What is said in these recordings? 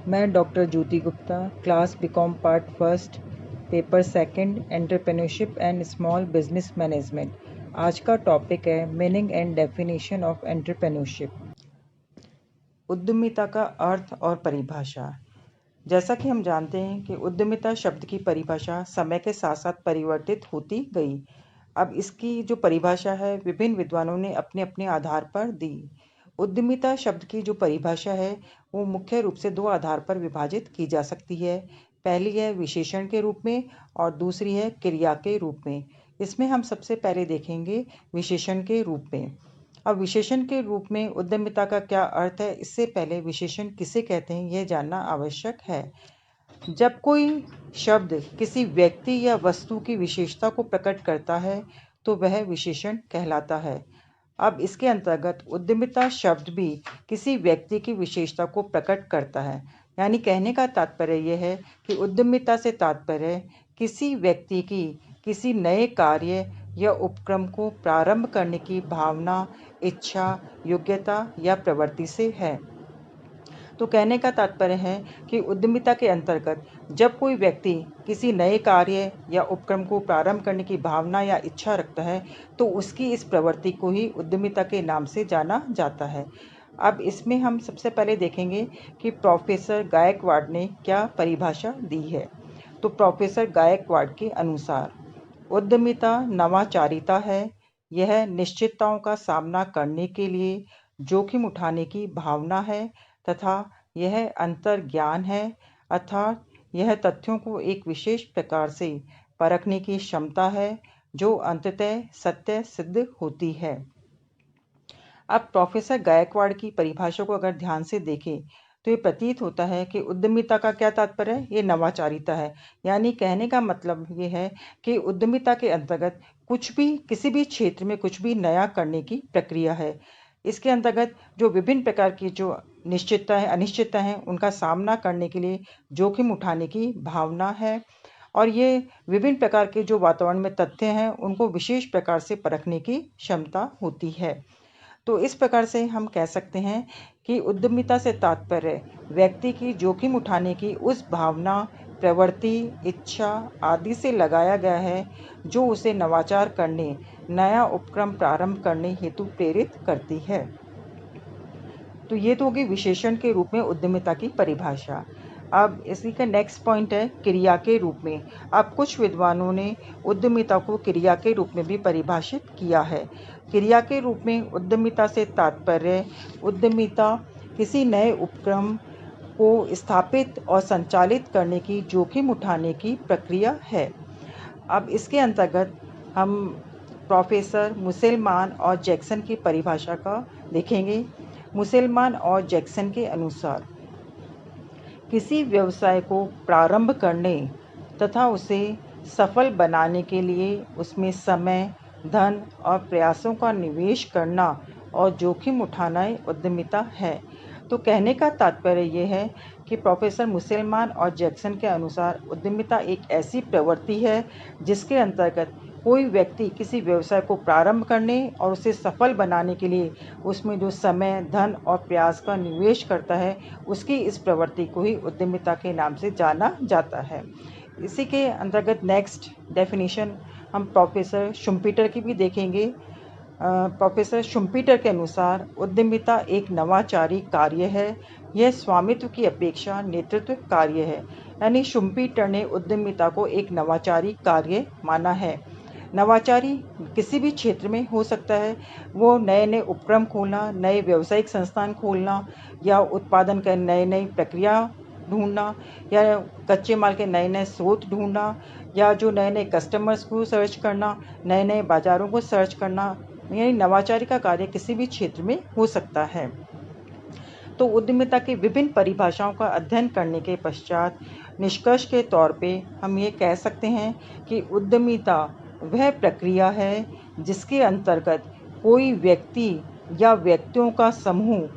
मैं doctor Jyoti Gupta, class BCom part first, paper second, entrepreneurship and small business management. आज का topic है meaning and definition of entrepreneurship. उद्यमिता का अर्थ और परिभाषा। जैसा कि हम जानते हैं कि उद्यमिता शब्द की परिभाषा समय के साथ साथ परिवर्तित होती गई। अब इसकी जो परिभाषा है विभिन्न विद्वानों ने अपने अपने आधार पर दी। उद्यमिता शब्द की जो परिभाषा है वो मुख्य रूप से दो आधार पर विभाजित की जा सकती है। पहली है विशेषण के रूप में और दूसरी है क्रिया के रूप में। इसमें हम सबसे पहले देखेंगे विशेषण के रूप में। अब विशेषण के रूप में उद्यमिता का क्या अर्थ है, इससे पहले विशेषण किसे कहते हैं यह जानना आवश्यक है। जब कोई शब्द किसी व्यक्ति या वस्तु की विशेषता को प्रकट करता है तो वह विशेषण कहलाता है। अब इसके अंतर्गत उद्यमिता शब्द भी किसी व्यक्ति की विशेषता को प्रकट करता है। यानी कहने का तात्पर्य यह है कि उद्यमिता से तात्पर्य किसी व्यक्ति की किसी नए कार्य या उपक्रम को प्रारंभ करने की भावना, इच्छा, योग्यता या प्रवृत्ति से है। तो कहने का तात्पर्य है कि उद्यमिता के अंतर्गत जब कोई व्यक्ति किसी नए कार्य या उपक्रम को प्रारंभ करने की भावना या इच्छा रखता है तो उसकी इस प्रवृत्ति को ही उद्यमिता के नाम से जाना जाता है। अब इसमें हम सबसे पहले देखेंगे कि प्रोफेसर गायकवाड़ ने क्या परिभाषा दी है। तो प्रोफेसर गायकवाड़ के अनुसार उद्यमिता नवाचारिता है। यह निश्चितताओं का सामना करने के लिए जोखिम उठाने की भावना है तथा यह अंतर्ज्ञान है, अर्थात यह तथ्यों को एक विशेष प्रकार से परखने की क्षमता है जो अंततः सत्य सिद्ध होती है। अब प्रोफेसर गायकवाड़ की परिभाषा को अगर ध्यान से देखें तो ये प्रतीत होता है कि उद्यमिता का क्या तात्पर्य है, ये नवाचारिता है। यानी कहने का मतलब ये है कि उद्यमिता के अंतर्गत कुछ भी किसी भी क्षेत्र में कुछ भी नया करने की प्रक्रिया है। इसके अंतर्गत जो विभिन्न प्रकार की जो निश्चितता है अनिश्चितता है उनका सामना करने के लिए जोखिम उठाने की भावना है और ये विभिन्न प्रकार के जो वातावरण में तथ्य हैं उनको विशेष प्रकार से परखने की क्षमता होती है। तो इस प्रकार से हम कह सकते हैं कि उद्यमिता से तात्पर्य व्यक्ति की जोखिम उठाने की उस भावना, प्रवृत्ति, इच्छा आदि से लगाया गया है जो उसे नवाचार करने, नया उपक्रम प्रारंभ करने हेतु प्रेरित करती है। तो ये तो होगी विशेषण के रूप में उद्यमिता की परिभाषा। अब इसी का नेक्स्ट पॉइंट है क्रिया के रूप में। अब कुछ विद्वानों ने उद्यमिता को क्रिया के रूप में भी परिभाषित किया है। क्रिया के रूप में उद्यमिता से तात्पर्य उद्यमिता किसी नए उपक्रम को स्थापित और संचालित करने की जोखिम उठाने की प्रक्रिया है। अब इसके अंतर्गत हम प्रोफेसर मुसेलमान और जैक्सन की परिभाषा का देखेंगे। मुसेलमान और जैक्सन के अनुसार किसी व्यवसाय को प्रारंभ करने तथा उसे सफल बनाने के लिए उसमें समय, धन और प्रयासों का निवेश करना और जोखिम उठाना उद्यमिता है। तो कहने का तात्पर्य यह है कि प्रोफेसर मुसेलमान और जैक्सन के अनुसार उद्यमिता एक ऐसी प्रवृत्ति है जिसके अंतर्गत कोई व्यक्ति किसी व्यवसाय को प्रारंभ करने और उसे सफल बनाने के लिए उसमें जो समय, धन और प्रयास का निवेश करता है उसकी इस प्रवृत्ति को ही उद्यमिता के नाम से जाना जाता है। इसी के अंतर्गत नेक्स्ट डेफिनेशन हम प्रोफेसर शुम्पीटर की भी देखेंगे। प्रोफेसर शुम्पीटर के अनुसार उद्यमिता एक नवाचारी कार्य है। यह स्वामित्व की अपेक्षा नेतृत्व कार्य है। यानी शुम्पीटर ने उद्यमिता को एक नवाचारी कार्य माना है। नवाचारी किसी भी क्षेत्र में हो सकता है, वो नए नए उपक्रम खोलना, नए व्यावसायिक संस्थान खोलना या उत्पादन का नई नई प्रक्रिया ढूंढना या कच्चे माल के नए नए स्रोत ढूंढना या जो नए नए कस्टमर्स को सर्च करना, नए नए बाज़ारों को सर्च करना, यानी नवाचारी का कार्य किसी भी क्षेत्र में हो सकता है। तो उद्यमिता की विभिन्न परिभाषाओं का अध्ययन करने के पश्चात निष्कर्ष के तौर पे हम ये कह सकते हैं कि उद्यमिता वह प्रक्रिया है जिसके अंतर्गत कोई व्यक्ति या व्यक्तियों का समूह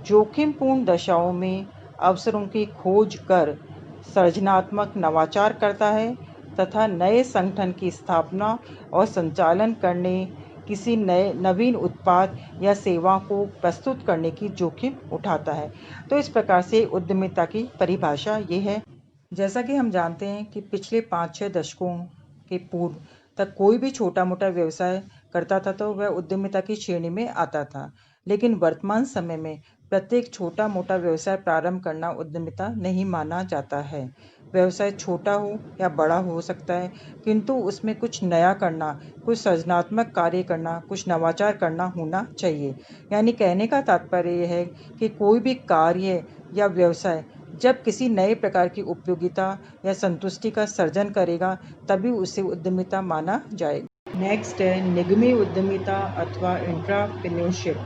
जोखिमपूर्ण दशाओं में अवसरों की खोज कर सृजनात्मक नवाचार करता है तथा नए संगठन की स्थापना और संचालन करने, किसी नए नवीन उत्पाद या सेवा को प्रस्तुत करने की जोखिम उठाता है। तो इस प्रकार से उद्यमिता की परिभाषा ये है। जैसा कि हम जानते हैं कि पिछले 5-6 दशकों के पूर्व तक कोई भी छोटा-मोटा व्यवसाय करता था तो वह उद्यमिता की श्रेणी में आता था। लेकिन वर्तमान समय में प्रत्येक छोटा-मोटा व्यवसाय प्रारंभ करना उद्यमिता नहीं माना जाता है। व्यवसाय छोटा हो या बड़ा हो सकता है, किंतु उसमें कुछ नया करना, कुछ सृजनात्मक कार्य करना, कुछ नवाचार करना होना चाहिए। यानी कहने का तात्पर्य यह है कि कोई भी कार्य या व्यवसाय जब किसी नए प्रकार की उपयोगिता या संतुष्टि का सर्जन करेगा, तभी उसे उद्यमिता माना जाएगा। नेक्स्ट है निगमी उद्यमिता अथवा एंटरप्रेन्योरशिप,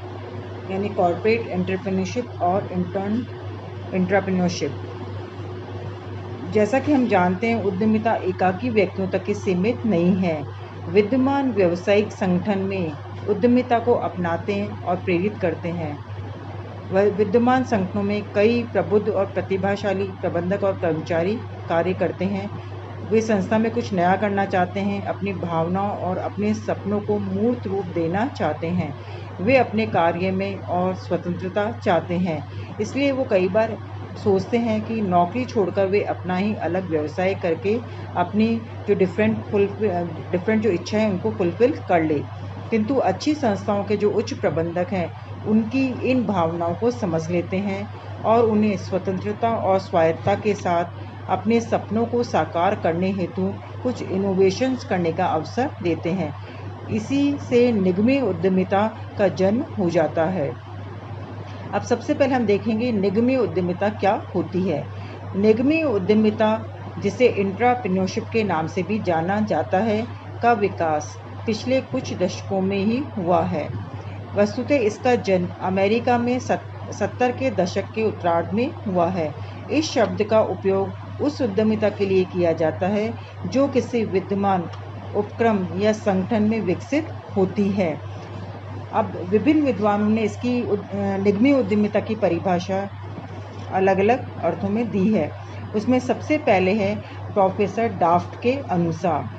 यानी कॉर्पोरेट एंटरप्रेन्योरशिप और एंटरप्रेन्योरशिप। जैसा कि हम जानते हैं, उद्यमिता एकाकी व्यक्तियों तक ही सीमित नहीं है। विद्यमान व्यावसायिक संगठन में उद्यमिता को अपनाते हैं और प्रेरित करते हैं। विद्यमान संगठनों में कई प्रबुद्ध और प्रतिभाशाली प्रबंधक और कर्मचारी कार्य करते हैं। वे संस्था में कुछ नया करना चाहते हैं, अपनी भावनाओं और अपने सपनों को मूर्त रूप देना चाहते हैं। वे अपने कार्य में और स्वतंत्रता चाहते हैं, इसलिए वो कई बार सोचते हैं कि नौकरी छोड़कर वे अपना ही अलग व्यवसाय करके अपनी जो डिफरेंट जो इच्छा है उनको फुलफिल कर ले। किंतु अच्छी संस्थाओं के जो उच्च प्रबंधक हैं, उनकी इन भावनाओं को समझ लेते हैं और उन्हें स्वतंत्रता और स्वायत्तता के साथ अपने सपनों को साकार करने हेतु कुछ इनोवेशंस करने का अवसर देते हैं। इसी से निगमी उद्यमिता का जन्म हो जाता है। अब सबसे पहले हम देखेंगे निगमी उद्यमिता क्या होती है। निगमी उद्यमिता, जिसे एंटरप्रेन्योरशिप के नाम से भी जाना जाता है, का विकास पिछले कुछ दशकों में ही हुआ है। वस्तुतः इसका जन्म अमेरिका में 70 के दशक के उत्तरार्ध में हुआ है। इस शब्द का उपयोग उस उद्यमिता के लिए किया जाता है जो किसी विद्यमान उपक्रम या संगठन में विकसित होती है। अब विभिन्न विद्वानों ने इसकी निगमी उद्यमिता की परिभाषा अलग अलग अर्थों में दी है। उसमें सबसे पहले है प्रोफेसर डाफ्ट के अनुसार,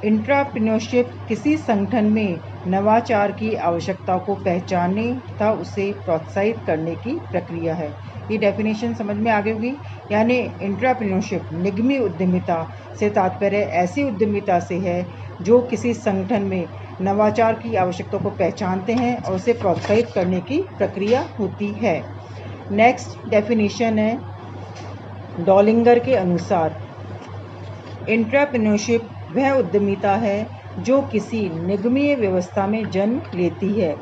एंटरप्रेन्योरशिप किसी संगठन में नवाचार की आवश्यकता को पहचानने तथा उसे प्रोत्साहित करने की प्रक्रिया है। ये डेफिनेशन समझ में आ गई होगी। यानी एंटरप्रेन्योरशिप, निगमी उद्यमिता से तात्पर्य ऐसी उद्यमिता से है जो किसी संगठन में नवाचार की आवश्यकता को पहचानते हैं और उसे प्रोत्साहित करने की प्रक्रिया होती है। नेक्स्ट डेफिनेशन है डॉलिंगर के अनुसार, एंटरप्रेन्योरशिप वह उद्यमिता है जो किसी निगमीय व्यवस्था में जन्म लेती है।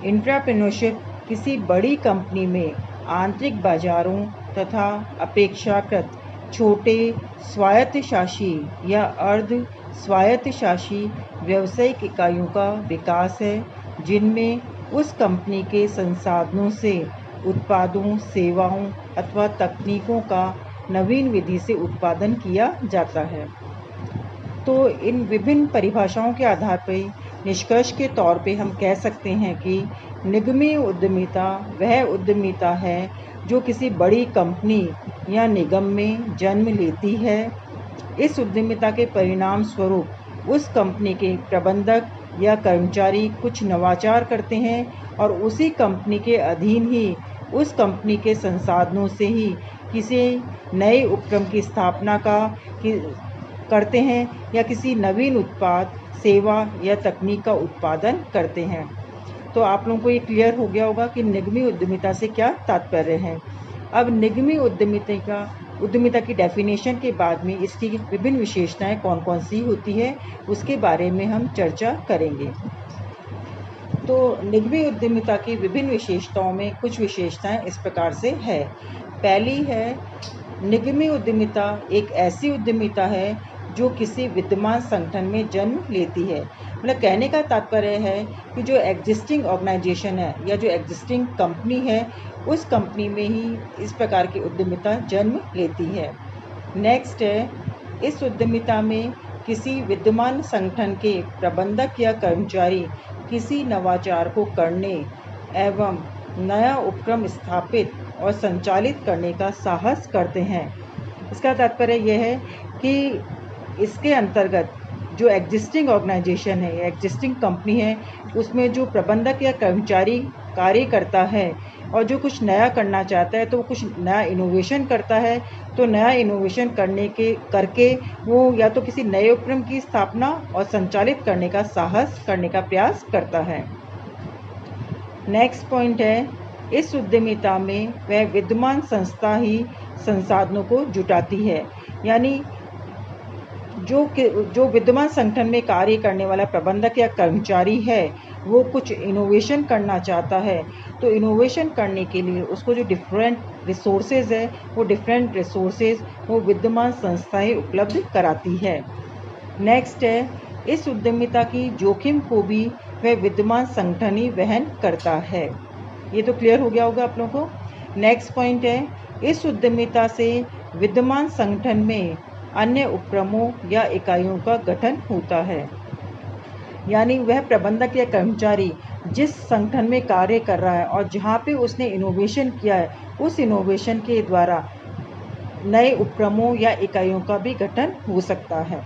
एंटरप्रेन्योरशिप किसी बड़ी कंपनी में आंतरिक बाजारों तथा अपेक्षाकृत छोटे स्वायत्तशासी या अर्ध स्वायत्तशासी व्यावसायिक इकाइयों का विकास है, जिनमें उस कंपनी के संसाधनों से उत्पादों, सेवाओं अथवा तकनीकों का नवीन विधि से उत्पादन किया जाता है। तो इन विभिन्न परिभाषाओं के आधार पर निष्कर्ष के तौर पे हम कह सकते हैं कि निगमी उद्यमिता वह उद्यमिता है जो किसी बड़ी कंपनी या निगम में जन्म लेती है। इस उद्यमिता के परिणाम स्वरूप उस कंपनी के प्रबंधक या कर्मचारी कुछ नवाचार करते हैं और उसी कंपनी के अधीन ही उस कंपनी के संसाधनों से ही किसी नए उपक्रम की स्थापना करते हैं या किसी नवीन उत्पाद, सेवा या तकनीक का उत्पादन करते हैं। तो आप लोगों को ये क्लियर हो गया होगा कि निगमी उद्यमिता से क्या तात्पर्य है। अब निगमी उद्यमिता की डेफिनेशन के बाद में इसकी विभिन्न विशेषताएं कौन कौन सी होती है उसके बारे में हम चर्चा करेंगे। तो निगमी उद्यमिता की विभिन्न विशेषताओं में कुछ विशेषताएं इस प्रकार से है। पहली है, निगमी उद्यमिता एक ऐसी उद्यमिता है जो किसी विद्यमान संगठन में जन्म लेती है। मतलब कहने का तात्पर्य है कि जो एग्जिस्टिंग ऑर्गेनाइजेशन है या जो एग्जिस्टिंग कंपनी है, उस कंपनी में ही इस प्रकार की उद्यमिता जन्म लेती है। नेक्स्ट है, इस उद्यमिता में किसी विद्यमान संगठन के प्रबंधक या कर्मचारी किसी नवाचार को करने एवं नया उपक्रम स्थापित और संचालित करने का साहस करते हैं। इसका तात्पर्य यह है कि इसके अंतर्गत जो एग्जिस्टिंग ऑर्गेनाइजेशन है या एग्जिस्टिंग कंपनी है उसमें जो प्रबंधक या कर्मचारी कार्य करता है और जो कुछ नया करना चाहता है तो वो कुछ नया इनोवेशन करता है, तो नया इनोवेशन करके वो या तो किसी नए उपक्रम की स्थापना और संचालित करने का साहस करने का प्रयास करता है। नेक्स्ट पॉइंट है, इस उद्यमिता में वह विद्यमान संस्था ही संसाधनों को जुटाती है। यानी जो विद्यमान संगठन में कार्य करने वाला प्रबंधक या कर्मचारी है वो कुछ इनोवेशन करना चाहता है, तो इनोवेशन करने के लिए उसको जो डिफरेंट रिसोर्सेज है वो डिफरेंट रिसोर्सेज वो विद्यमान संस्थाएं उपलब्ध कराती है। नेक्स्ट है, इस उद्यमिता की जोखिम को भी वह विद्यमान संगठन ही वहन करता है। ये तो क्लियर हो गया होगा आप लोगों को। नेक्स्ट पॉइंट है, इस उद्यमिता से विद्यमान संगठन में अन्य उपक्रमों या इकाइयों का गठन होता है। यानी वह प्रबंधक या कर्मचारी जिस संगठन में कार्य कर रहा है और जहाँ पे उसने इनोवेशन किया है उस इनोवेशन के द्वारा नए उपक्रमों या इकाइयों का भी गठन हो सकता है।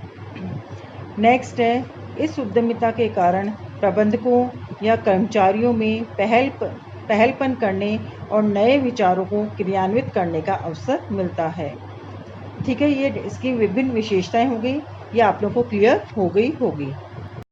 नेक्स्ट है, इस उद्यमिता के कारण प्रबंधकों या कर्मचारियों में पहलपन करने और नए विचारों को क्रियान्वित करने का अवसर मिलता है। ठीक है, ये इसकी विभिन्न विशेषताएं हो गई, ये आप लोगों को क्लियर हो गई होगी।